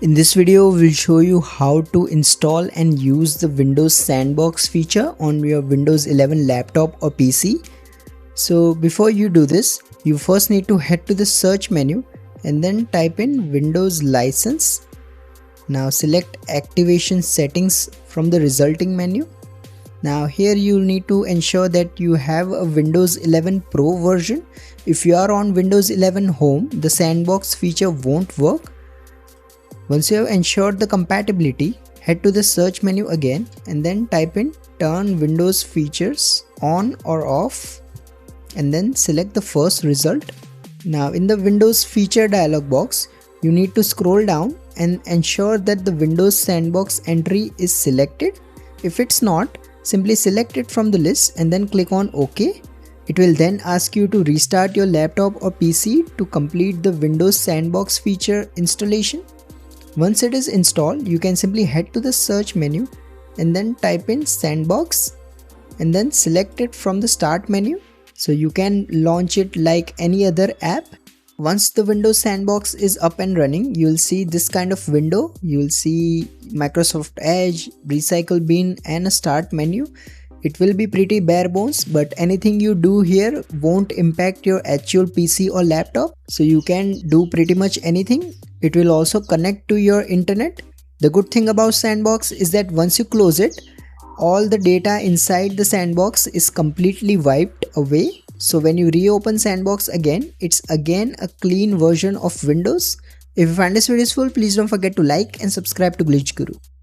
In this video, we'll show you how to install and use the Windows Sandbox feature on your Windows 11 laptop or PC. So before you do this, you first need to head to the search menu and then type in Windows License. Now select Activation Settings from the resulting menu. Now here you'll need to ensure that you have a Windows 11 Pro version. If you are on Windows 11 Home, the Sandbox feature won't work. Once you have ensured the compatibility, head to the search menu again and then type in Turn Windows Features on or off and then select the first result. Now in the Windows Feature dialog box, you need to scroll down and ensure that the Windows Sandbox entry is selected. If it's not, simply select it from the list and then click on OK. It will then ask you to restart your laptop or PC to complete the Windows Sandbox feature installation. Once it is installed, you can simply head to the search menu and then type in Sandbox and then select it from the start menu so you can launch it like any other app. Once the Windows Sandbox is up and running, you'll see this kind of window. You'll see Microsoft Edge, Recycle Bin and a start menu. It will be pretty bare bones, but anything you do here won't impact your actual PC or laptop, so you can do pretty much anything. It will also connect to your internet. The good thing about Sandbox is that once you close it, all the data inside the Sandbox is completely wiped away. So when you reopen Sandbox again, it's again a clean version of Windows. If you find this video useful, please don't forget to like and subscribe to Glitch Guru.